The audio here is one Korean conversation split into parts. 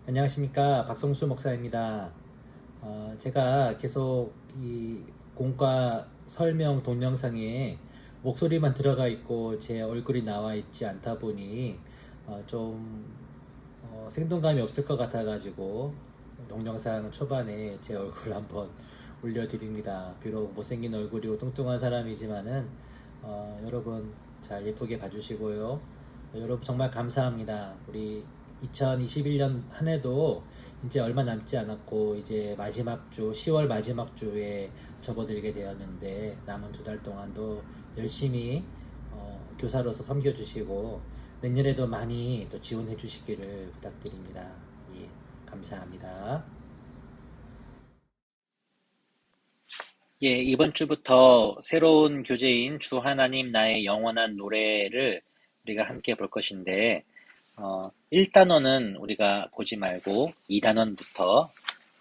안녕하십니까. 박성수 목사입니다. 제가 계속 이 공과 설명 동영상에 목소리만 들어가 있고 제 얼굴이 나와 있지 않다 보니 좀 생동감이 없을 것 같아가지고 동영상 초반에 제 얼굴을 한번 올려드립니다. 비록 못생긴 얼굴이고 뚱뚱한 사람이지만은 여러분 잘 예쁘게 봐주시고요. 여러분 정말 감사합니다. 우리 2021년 한 해도 이제 얼마 남지 않았고 이제 마지막 주 10월 마지막 주에 접어들게 되었는데 남은 두 달 동안도 열심히 교사로서 섬겨주시고 내년에도 많이 또 지원해 주시기를 부탁드립니다. 예, 감사합니다. 예, 이번 주부터 새로운 교재인 주 하나님 나의 영원한 노래를 우리가 함께 볼 것인데, 1단원은 우리가 보지 말고 2단원부터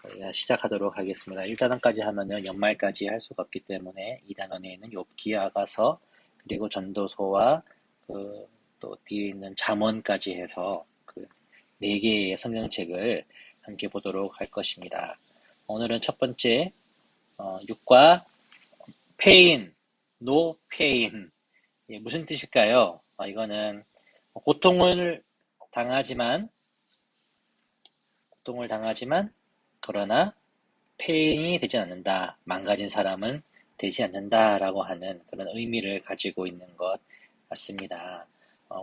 우리가 시작하도록 하겠습니다. 1단원까지 하면은 연말까지 할 수가 없기 때문에 2단원에는 욥기, 아가서, 그리고 전도서와 또 뒤에 있는 잠언까지 해서 그 4개의 성경책을 함께 보도록 할 것입니다. 오늘은 첫 번째 6과 pain, no pain. 예, 무슨 뜻일까요? 이거는 고통을 당하지만, 고통을 당하지만, 그러나 pain이 되지 않는다. 망가진 사람은 되지 않는다라고 하는 그런 의미를 가지고 있는 것 같습니다.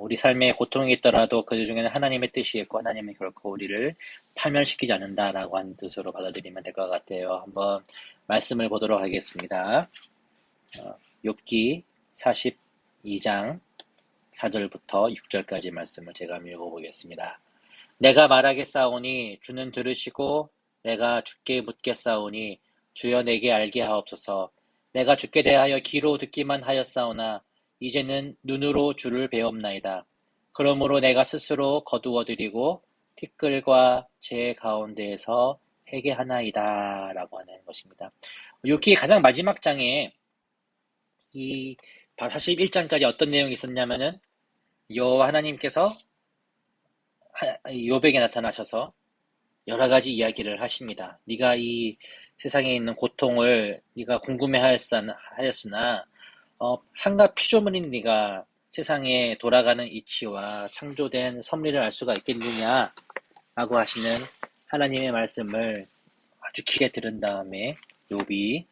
우리 삶에 고통이 있더라도 그 중에는 하나님의 뜻이 있고 하나님은 결코 우리를 파멸시키지 않는다라고 하는 뜻으로 받아들이면 될 것 같아요. 한번 말씀을 보도록 하겠습니다. 욥기 42장 4절부터 6절까지 말씀을 제가 읽어보겠습니다. 내가 말하겠사오니 주는 들으시고 내가 주께 묻겠사오니 주여 내게 알게 하옵소서. 내가 주께 대하여 귀로 듣기만 하였사오나 이제는 눈으로 주를 배옵나이다. 그러므로 내가 스스로 거두어드리고 티끌과 제 가운데에서 회개하나이다 라고 하는 것입니다. 욥기 가장 마지막 장에 이 41장까지 어떤 내용이 있었냐면은 여호와 하나님께서 욥에게 나타나셔서 여러 가지 이야기를 하십니다. 네가 이 세상에 있는 고통을 네가 궁금해하였으나 한갓 피조물인 네가 세상에 돌아가는 이치와 창조된 섭리를 알 수가 있겠느냐 라고 하시는 하나님의 말씀을 아주 길게 들은 다음에 욥이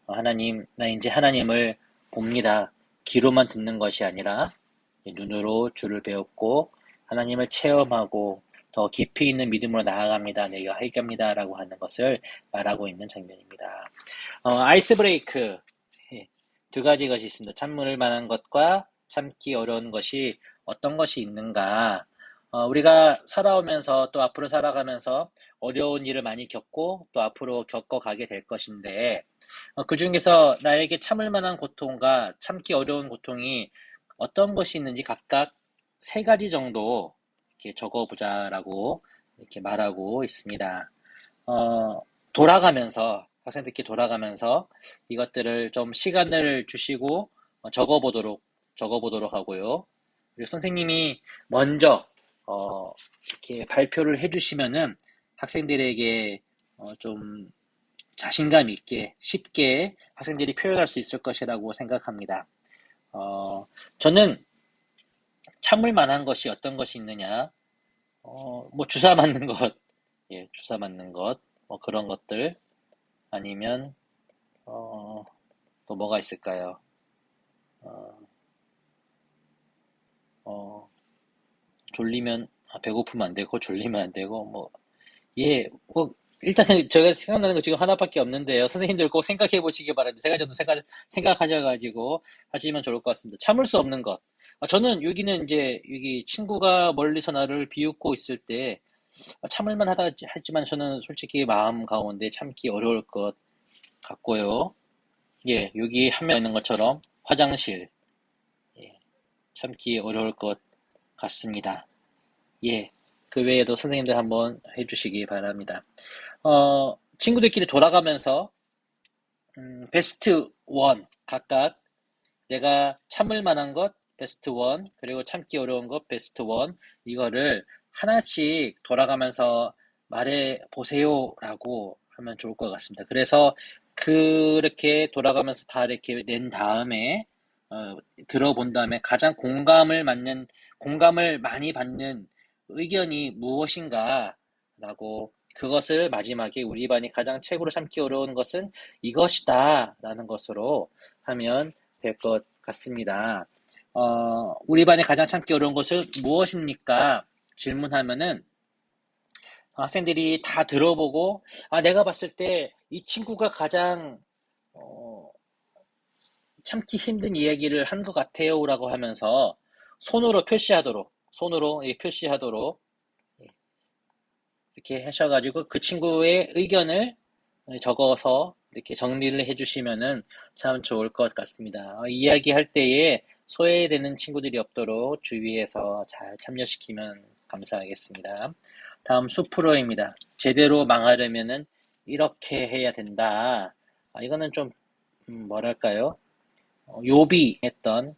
하나님, 나 이제 하나님을 봅니다. 귀로만 듣는 것이 아니라 눈으로 주를 배웠고 하나님을 체험하고 더 깊이 있는 믿음으로 나아갑니다. 내가 회개합니다. 라고 하는 것을 말하고 있는 장면입니다. 아이스 브레이크. 예, 두 가지 것이 있습니다. 참을 만한 것과 참기 어려운 것이 어떤 것이 있는가. 우리가 살아오면서 또 앞으로 살아가면서 어려운 일을 많이 겪고 또 앞으로 겪어가게 될 것인데 그 중에서 나에게 참을 만한 고통과 참기 어려운 고통이 어떤 것이 있는지 각각 세 가지 정도 이렇게 적어보자라고 이렇게 말하고 있습니다. 돌아가면서 학생들께 돌아가면서 이것들을 좀 시간을 주시고 적어보도록 하고요. 그리고 선생님이 먼저 이렇게 발표를 해주시면은 학생들에게 좀 자신감 있게 쉽게 학생들이 표현할 수 있을 것이라고 생각합니다. 저는 참을 만한 것이 어떤 것이 있느냐, 뭐 주사 맞는 것, 예, 주사 맞는 것, 뭐 그런 것들 아니면 또 뭐가 있을까요? 어, 어, 졸리면 배고프면 안 되고 졸리면 안 되고 뭐 예, 뭐 일단은 제가 생각나는 거 지금 하나밖에 없는데요. 선생님들 꼭 생각해 보시기 바랍니다. 세 가지 정도 생각하셔가지고 하시면 좋을 것 같습니다. 참을 수 없는 것. 저는 여기는 이제 여기 친구가 멀리서 나를 비웃고 있을 때 참을만 하다 했지만 저는 솔직히 마음 가운데 참기 어려울 것 같고요. 예, 여기 한명 있는 것처럼 화장실. 예, 참기 어려울 것 같습니다. 예, 그 외에도 선생님들 한번 해주시기 바랍니다. 친구들끼리 돌아가면서 베스트 원 각각 내가 참을 만한 것 베스트 원 그리고 참기 어려운 것 베스트 원 이거를 하나씩 돌아가면서 말해 보세요라고 하면 좋을 것 같습니다. 그래서 그렇게 돌아가면서 다 이렇게 낸 다음에 어, 들어본 다음에 가장 공감을 많이 받는 의견이 무엇인가라고 그것을 마지막에 우리 반이 가장 책으로 삼기 어려운 것은 이것이다라는 것으로 하면 될 것 같습니다. 우리 반이 가장 참기 어려운 것은 무엇입니까? 질문하면은 학생들이 다 들어보고, 내가 봤을 때 이 친구가 가장 어, 참기 힘든 이야기를 한 것 같아요라고 하면서 손으로 표시하도록 이렇게 하셔가지고 그 친구의 의견을 적어서 이렇게 정리를 해주시면은 참 좋을 것 같습니다. 이야기할 때에 소외되는 친구들이 없도록 주위에서 잘 참여시키면 감사하겠습니다. 다음 수프로입니다. 제대로 망하려면은 이렇게 해야 된다. 이거는 좀 뭐랄까요? 욥이 했던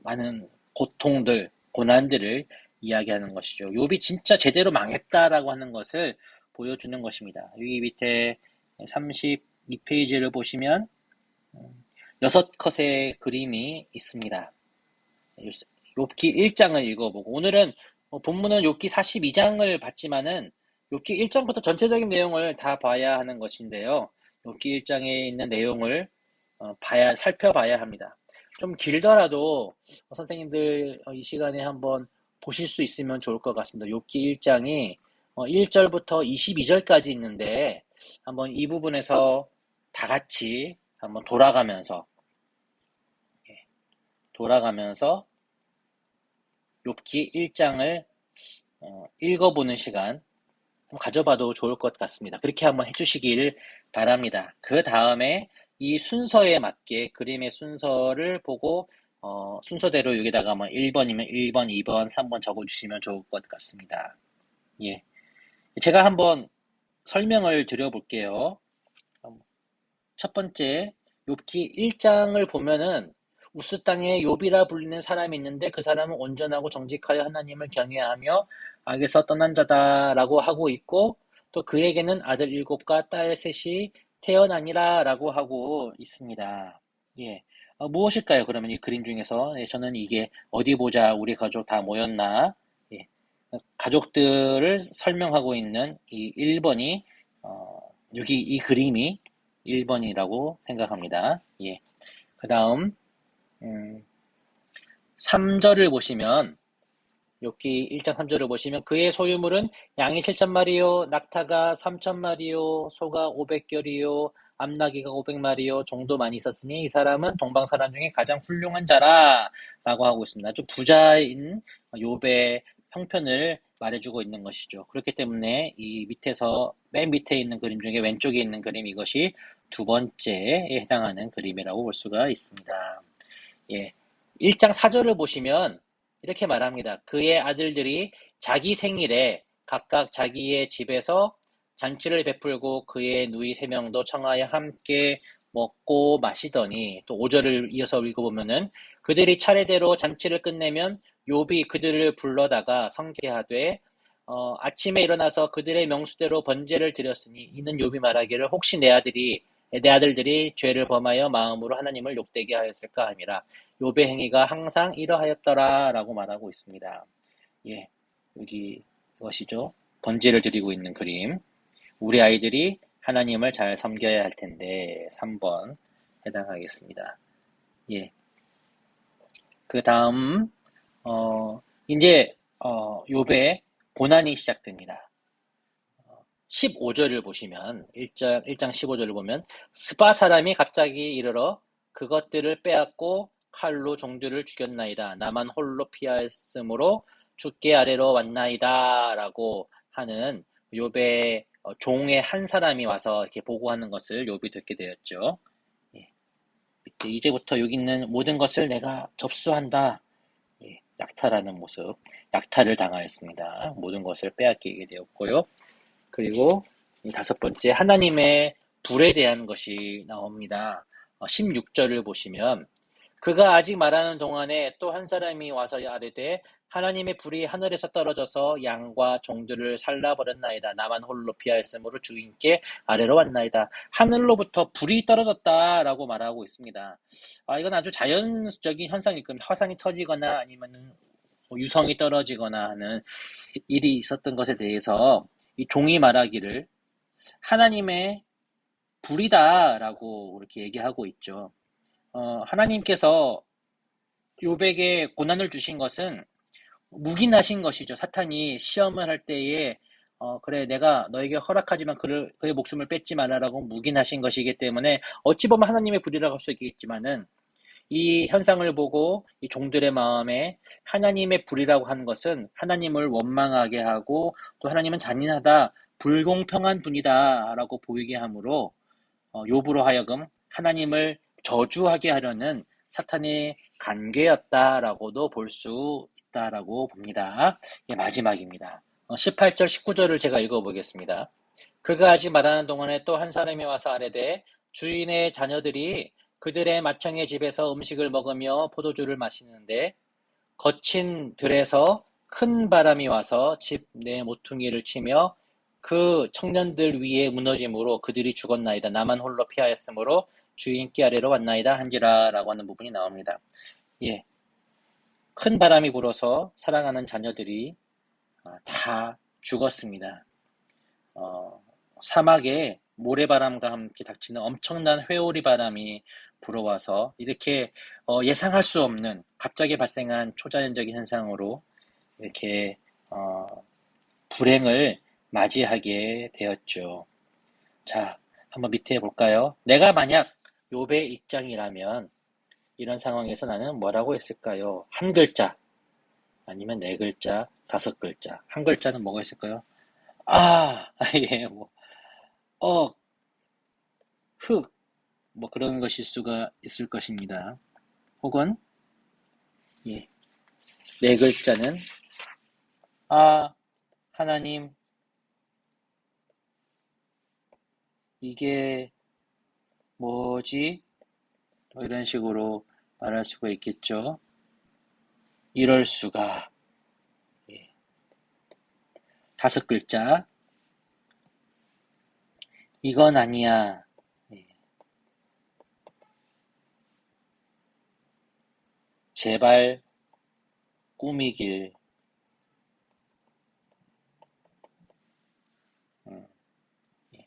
많은 고통들, 고난들을 이야기하는 것이죠. 욥이 진짜 제대로 망했다라고 하는 것을 보여주는 것입니다. 여기 밑에 32페이지를 보시면 6컷의 그림이 있습니다. 욥기 1장을 읽어보고 오늘은 본문은 욥기 42장을 봤지만은 욥기 1장부터 전체적인 내용을 다 봐야 하는 것인데요. 욥기 1장에 있는 내용을 살펴봐야 합니다. 좀 길더라도 선생님들 이 시간에 한번 보실 수 있으면 좋을 것 같습니다. 욥기 1장이 1절부터 22절까지 있는데 한번 이 부분에서 다 같이 한번 돌아가면서 욥기 1장을 읽어보는 시간 가져봐도 좋을 것 같습니다. 그렇게 한번 해주시길 바랍니다. 그 다음에 이 순서에 맞게 그림의 순서를 보고 순서대로 여기다가 뭐 1번이면 1번, 2번, 3번 적어주시면 좋을 것 같습니다. 예, 제가 한번 설명을 드려볼게요. 첫 번째, 욥기 1장을 보면은 우스 땅에 욥이라 불리는 사람이 있는데 그 사람은 온전하고 정직하여 하나님을 경외하며 악에서 떠난 자다라고 하고 있고 또 그에게는 아들 7과 딸 3이 태어나니라라고 하고 있습니다. 예. 무엇일까요? 그러면 이 그림 중에서 저는 이게 어디 보자 우리 가족 다 모였나 예. 가족들을 설명하고 있는 이 1번이 여기 이 그림이 1번이라고 생각합니다. 예. 그 다음 3절을 보시면 욥기 1장 3절을 보시면 그의 소유물은 양이 7,000마리요 낙타가 3,000마리요 소가 500결이요 암나귀가 500마리요 종도 많이 있었으니 이 사람은 동방사람 중에 가장 훌륭한 자라 라고 하고 있습니다. 좀 부자인 욥의 형편을 말해주고 있는 것이죠. 그렇기 때문에 이 밑에서 맨 밑에 있는 그림 중에 왼쪽에 있는 그림 이것이 두 번째에 해당하는 그림이라고 볼 수가 있습니다. 예. 1장 4절을 보시면 이렇게 말합니다. 그의 아들들이 자기 생일에 각각 자기의 집에서 잔치를 베풀고 그의 누이 3명도 청하여 함께 먹고 마시더니 또 5절을 이어서 읽어보면은 그들이 차례대로 잔치를 끝내면 욥이 그들을 불러다가 성계하되 아침에 일어나서 그들의 명수대로 번제를 드렸으니 이는 욥이 말하기를 혹시 내 아들들이 죄를 범하여 마음으로 하나님을 욕되게 하였을까 함이라. 욥의 행위가 항상 이러하였더라라고 말하고 있습니다. 예, 여기 이것이죠. 번제를 드리고 있는 그림. 우리 아이들이 하나님을 잘 섬겨야 할 텐데 3번 해당하겠습니다. 예. 그 다음 이제 욥의 고난이 시작됩니다. 15절을 보시면 1장 15절을 보면 스바 사람이 갑자기 이르러 그것들을 빼앗고 칼로 종들을 죽였나이다. 나만 홀로 피하였으므로 죽게 아래로 왔나이다. 라고 하는 욥의 종의 한 사람이 와서 이렇게 보고하는 것을 욥이 듣게 되었죠. 예. 이제부터 여기 있는 모든 것을 내가 접수한다. 예. 약탈하는 모습. 약탈을 당하였습니다. 모든 것을 빼앗기게 되었고요. 그리고 5번째 하나님의 불에 대한 것이 나옵니다. 16절을 보시면 그가 아직 말하는 동안에 또 한 사람이 와서 아뢰되 하나님의 불이 하늘에서 떨어져서 양과 종들을 살라버렸나이다. 나만 홀로 피하였으므로 주인께 아래로 왔나이다. 하늘로부터 불이 떨어졌다라고 말하고 있습니다. 이건 아주 자연적인 현상일 겁니다. 화산이 터지거나 아니면은 유성이 떨어지거나 하는 일이 있었던 것에 대해서 이 종이 말하기를 하나님의 불이다라고 그렇게 얘기하고 있죠. 하나님께서 욥에게 고난을 주신 것은 묵인하신 것이죠. 사탄이 시험을 할 때에 그래 내가 너에게 허락하지만 그의 목숨을 뺏지 말라라고 묵인하신 것이기 때문에 어찌 보면 하나님의 불이라고 할 수 있겠지만은 이 현상을 보고 이 종들의 마음에 하나님의 불이라고 하는 것은 하나님을 원망하게 하고 또 하나님은 잔인하다, 불공평한 분이다라고 보이게 하므로 욥으로 하여금 하나님을 저주하게 하려는 사탄의 간계였다라고도 볼 수 있다라고 봅니다. 이게 마지막입니다. 18절, 19절을 제가 읽어보겠습니다. 그가 아직 말하는 동안에 또 한 사람이 와서 아뢰되 주인의 자녀들이 그들의 맏형의 집에서 음식을 먹으며 포도주를 마시는데 거친 들에서 큰 바람이 와서 집 내 모퉁이를 치며 그 청년들 위에 무너짐으로 그들이 죽었나이다. 나만 홀로 피하였으므로 주인께 아래로 왔나이다 한지라 라고 하는 부분이 나옵니다. 예, 큰 바람이 불어서 사랑하는 자녀들이 다 죽었습니다. 사막에 모래바람과 함께 닥치는 엄청난 회오리 바람이 불어와서 이렇게 예상할 수 없는 갑자기 발생한 초자연적인 현상으로 이렇게 불행을 맞이하게 되었죠. 자, 한번 밑에 볼까요? 내가 만약 욥의 입장이라면 이런 상황에서 나는 뭐라고 했을까요? 한 글자, 아니면 네 글자, 다섯 글자. 한 글자는 뭐가 있을까요? 예, 흙, 그런 것일 수가 있을 것입니다. 혹은, 예, 네 글자는, 하나님, 이게 뭐지? 이런 식으로 말할 수가 있겠죠. 이럴 수가. 예. 다섯 글자, 이건 아니야. 예. 제발 꿈이길. 예.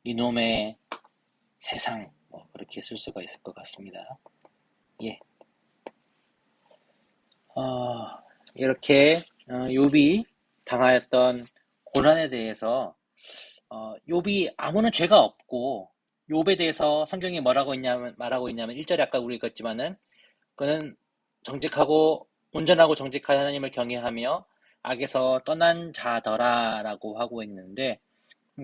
이놈의 세상, 그렇게 쓸 수가 있을 것 같습니다. 예. 이렇게 욥이 당하였던 고난에 대해서 욥이 아무런 죄가 없고 욥에 대해서 성경이 뭐라고 말하고 있냐면 1절에 아까 우리 읽었지만은 그는 정직하고 온전하고 정직한 하나님을 경외하며 악에서 떠난 자더라라고 하고 있는데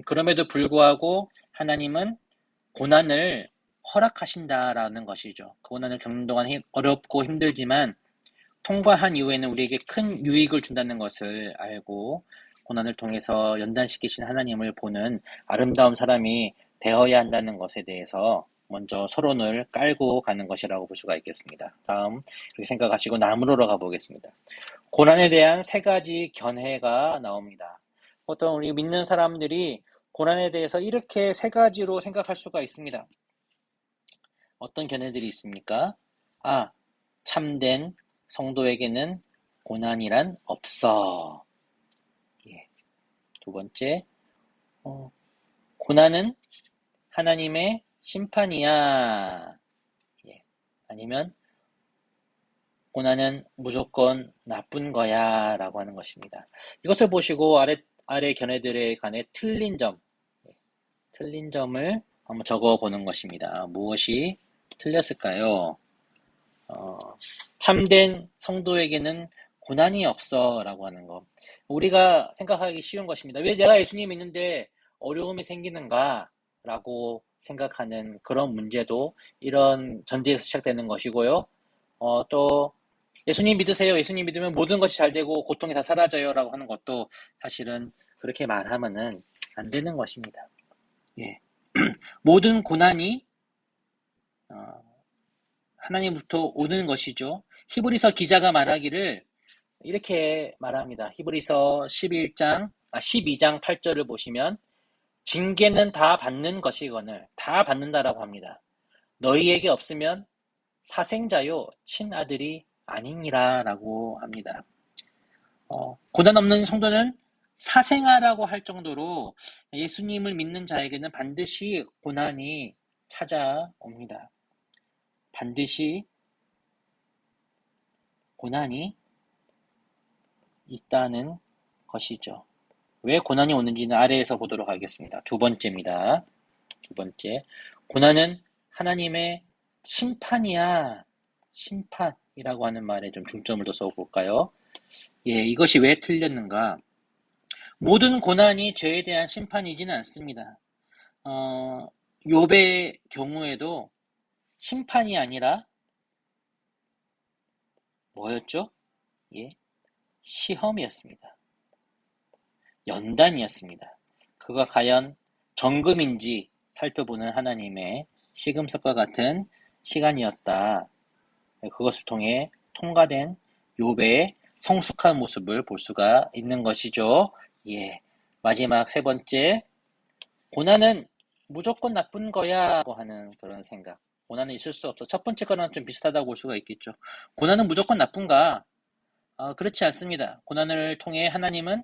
그럼에도 불구하고 하나님은 고난을 허락하신다라는 것이죠. 그 고난을 겪는 동안 어렵고 힘들지만 통과한 이후에는 우리에게 큰 유익을 준다는 것을 알고 고난을 통해서 연단시키신 하나님을 보는 아름다운 사람이 되어야 한다는 것에 대해서 먼저 서론을 깔고 가는 것이라고 볼 수가 있겠습니다. 다음 그렇게 생각하시고 나무로로 가보겠습니다. 고난에 대한 세 가지 견해가 나옵니다. 보통 우리 믿는 사람들이 고난에 대해서 이렇게 세 가지로 생각할 수가 있습니다. 어떤 견해들이 있습니까? 참된 성도에게는 고난이란 없어. 예. 두 번째, 고난은 하나님의 심판이야. 예. 아니면 고난은 무조건 나쁜 거야 라고 하는 것입니다. 이것을 보시고 아래 견해들에 관해 틀린 점을 한번 적어보는 것입니다. 무엇이 틀렸을까요? 참된 성도에게는 고난이 없어 라고 하는 거. 우리가 생각하기 쉬운 것입니다. 왜 내가 예수님 믿는데 어려움이 생기는가? 라고 생각하는 그런 문제도 이런 전제에서 시작되는 것이고요. 또 예수님 믿으세요. 예수님 믿으면 모든 것이 잘 되고 고통이 다 사라져요 라고 하는 것도 사실은 그렇게 말하면은 안 되는 것입니다. 예. 모든 고난이 하나님부터 오는 것이죠. 히브리서 기자가 말하기를 이렇게 말합니다. 히브리서 12장 8절을 보시면 징계는 다 받는 것이거늘 다 받는다라고 합니다. 너희에게 없으면 사생자요 친아들이 아니니라 라고 합니다. 고난 없는 성도는 사생아라고 할 정도로 예수님을 믿는 자에게는 반드시 고난이 찾아옵니다. 반드시 고난이 있다는 것이죠. 왜 고난이 오는지는 아래에서 보도록 하겠습니다. 두 번째입니다. 두 번째, 고난은 하나님의 심판이야. 심판이라고 하는 말에 좀 중점을 더 써볼까요? 예, 이것이 왜 틀렸는가? 모든 고난이 죄에 대한 심판이지는 않습니다. 욥의 경우에도 심판이 아니라 뭐였죠? 예, 시험이었습니다. 연단이었습니다. 그가 과연 정금인지 살펴보는 하나님의 시금석과 같은 시간이었다. 그것을 통해 통과된 욥의 성숙한 모습을 볼 수가 있는 것이죠. 예, 마지막 세 번째, 고난은 무조건 나쁜 거야 라고 하는 그런 생각. 고난은 있을 수 없어. 첫 번째 거랑 좀 비슷하다고 볼 수가 있겠죠. 고난은 무조건 나쁜가? 그렇지 않습니다. 고난을 통해 하나님은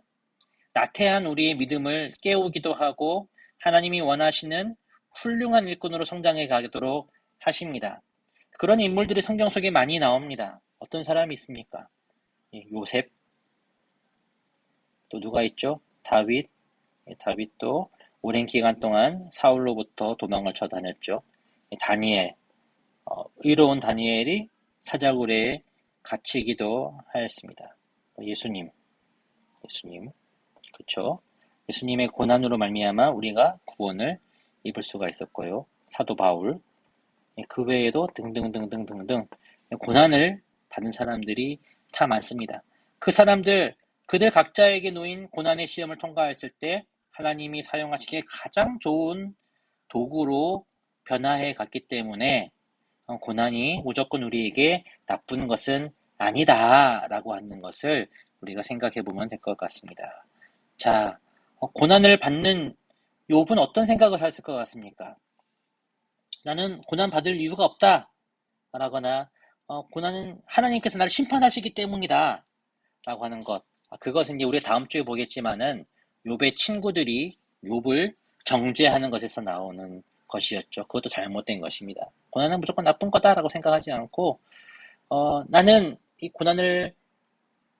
나태한 우리의 믿음을 깨우기도 하고 하나님이 원하시는 훌륭한 일꾼으로 성장해 가도록 하십니다. 그런 인물들이 성경 속에 많이 나옵니다. 어떤 사람이 있습니까? 요셉, 또 누가 있죠? 다윗, 다윗도 오랜 기간 동안 사울로부터 도망을 쳐 다녔죠. 다니엘, 의로운 다니엘이 사자굴에 갇히기도 하였습니다. 예수님, 그렇죠? 예수님의 고난으로 말미암아 우리가 구원을 입을 수가 있었고요. 사도 바울, 그 외에도 등등등등등등 고난을 받은 사람들이 다 많습니다. 그 사람들, 그들 각자에게 놓인 고난의 시험을 통과했을 때 하나님이 사용하시기에 가장 좋은 도구로 변화해 갔기 때문에 고난이 무조건 우리에게 나쁜 것은 아니다라고 하는 것을 우리가 생각해 보면 될 것 같습니다. 자, 고난을 받는 욥은 어떤 생각을 했을 것 같습니까? 나는 고난 받을 이유가 없다 라거나 고난은 하나님께서 나를 심판하시기 때문이다 라고 하는 것. 그것은 이제 우리 다음 주에 보겠지만은 욥의 친구들이 욥을 정죄하는 것에서 나오는 것이었죠. 그것도 잘못된 것입니다. 고난은 무조건 나쁜 거다라고 생각하지 않고 나는 이 고난을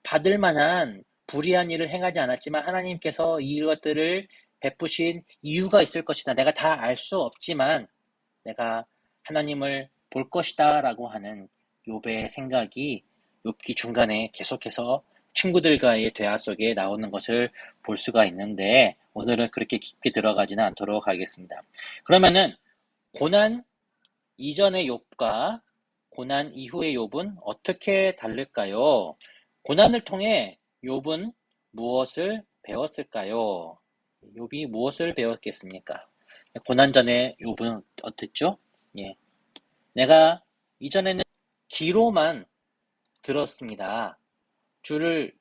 받을 만한 불의한 일을 행하지 않았지만 하나님께서 이것들을 베푸신 이유가 있을 것이다. 내가 다 알 수 없지만 내가 하나님을 볼 것이다 라고 하는 욥의 생각이 욥기 중간에 계속해서 친구들과의 대화 속에 나오는 것을 볼 수가 있는데 오늘은 그렇게 깊게 들어가지는 않도록 하겠습니다. 그러면은 고난 이전의 욥과 고난 이후의 욥은 어떻게 다를까요? 고난을 통해 욥은 무엇을 배웠을까요? 욥이 무엇을 배웠겠습니까? 고난 전에 욥은 어땠죠? 예. 내가 이전에는 귀로만 들었습니다. 주를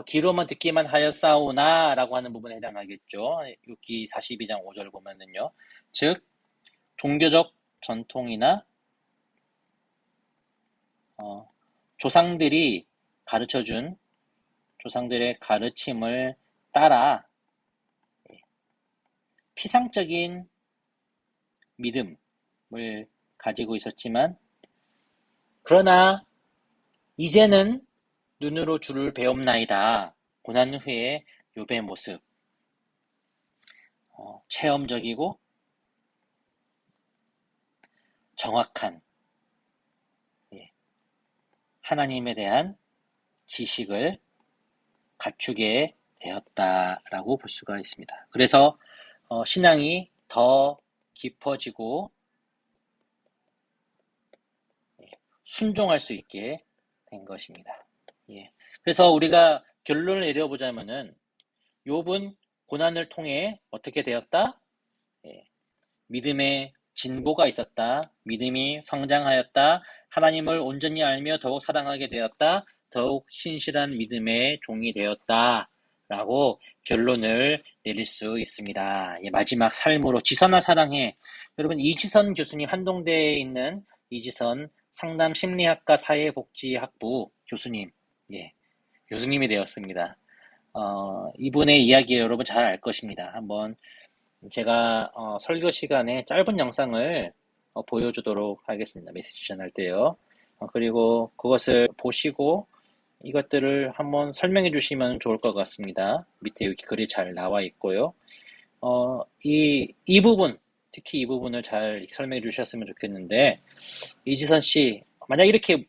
귀로만 듣기만 하였사오나 라고 하는 부분에 해당하겠죠. 욥기 42장 5절 보면은요. 즉 종교적 전통이나 조상들이 가르쳐준 조상들의 가르침을 따라 피상적인 믿음을 가지고 있었지만 그러나 이제는 눈으로 주를 배움나이다. 고난 후에 욥의 모습 체험적이고 정확한 하나님에 대한 지식을 갖추게 되었다라고 볼 수가 있습니다. 그래서 신앙이 더 깊어지고 순종할 수 있게 된 것입니다. 예. 그래서 우리가 결론을 내려보자면은 욥은 고난을 통해 어떻게 되었다? 믿음의 진보가 있었다. 믿음이 성장하였다. 하나님을 온전히 알며 더욱 사랑하게 되었다. 더욱 신실한 믿음의 종이 되었다라고 결론을 내릴 수 있습니다. 예, 마지막 삶으로 지선아 사랑해. 여러분 이지선 교수님 한동대에 있는 이지선 상담심리학과 사회복지학부 교수님, 예, 교수님이 되었습니다. 이분의 이야기 여러분 잘 알 것입니다. 한번 제가 설교 시간에 짧은 영상을 보여주도록 하겠습니다. 메시지 전할 때요. 그리고 그것을 보시고 이것들을 한번 설명해 주시면 좋을 것 같습니다. 밑에 여기 글이 잘 나와 있고요. 이 부분, 특히 이 부분을 잘 설명해 주셨으면 좋겠는데, 이지선 씨, 만약 이렇게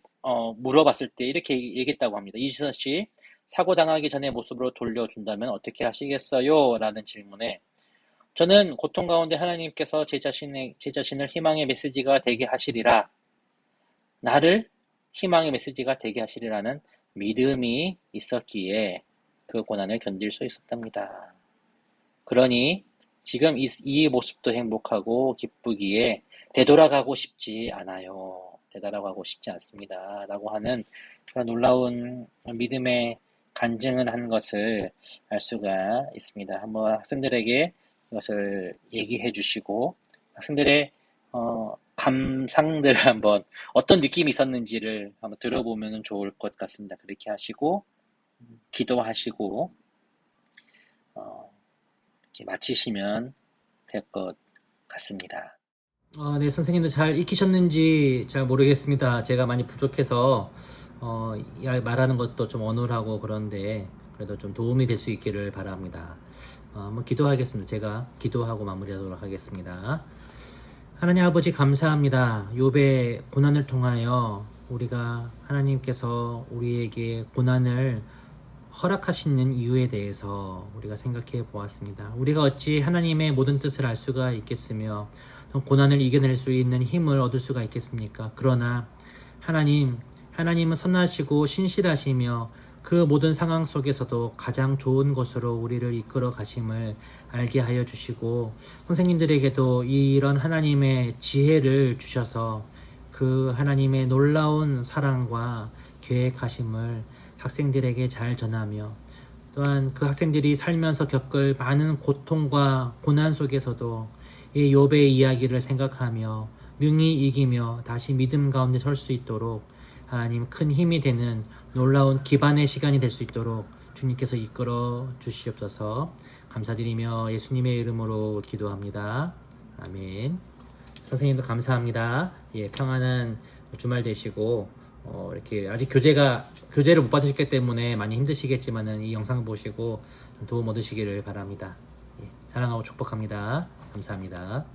물어봤을 때 이렇게 얘기했다고 합니다. 이지선 씨, 사고 당하기 전의 모습으로 돌려준다면 어떻게 하시겠어요? 라는 질문에 저는 고통 가운데 하나님께서 제 자신을 희망의 메시지가 되게 하시리라. 나를 희망의 메시지가 되게 하시리라는 믿음이 있었기에 그 고난을 견딜 수 있었답니다. 그러니 지금 이 모습도 행복하고 기쁘기에 되돌아가고 싶지 않아요. 되돌아가고 싶지 않습니다. 라고 하는 그런 놀라운 믿음의 간증을 한 것을 알 수가 있습니다. 한번 학생들에게 이것을 얘기해 주시고 학생들의 감상들을 한번 어떤 느낌이 있었는지를 한번 들어보면 좋을 것 같습니다. 그렇게 하시고 기도하시고 이렇게 마치시면 될 것 같습니다. 네, 선생님도 잘 익히셨는지 잘 모르겠습니다. 제가 많이 부족해서 말하는 것도 좀 어눌하고 그런데 그래도 좀 도움이 될 수 있기를 바랍니다. 한번 기도하겠습니다. 제가 기도하고 마무리하도록 하겠습니다. 하나님 아버지 감사합니다. 욥의 고난을 통하여 우리가 하나님께서 우리에게 고난을 허락하시는 이유에 대해서 우리가 생각해 보았습니다. 우리가 어찌 하나님의 모든 뜻을 알 수가 있겠으며 고난을 이겨낼 수 있는 힘을 얻을 수가 있겠습니까? 그러나 하나님은 선하시고 신실하시며 그 모든 상황 속에서도 가장 좋은 것으로 우리를 이끌어 가심을 알게 하여 주시고 선생님들에게도 이런 하나님의 지혜를 주셔서 그 하나님의 놀라운 사랑과 계획하심을 학생들에게 잘 전하며 또한 그 학생들이 살면서 겪을 많은 고통과 고난 속에서도 이 욥의 이야기를 생각하며 능히 이기며 다시 믿음 가운데 설 수 있도록 하나님 큰 힘이 되는 놀라운 기반의 시간이 될 수 있도록 주님께서 이끌어 주시옵소서. 감사드리며 예수님의 이름으로 기도합니다. 아멘. 선생님도 감사합니다. 예, 평안한 주말 되시고 이렇게 아직 교재를 못 받으셨기 때문에 많이 힘드시겠지만은 이 영상 보시고 도움 얻으시기를 바랍니다. 예, 사랑하고 축복합니다. 감사합니다.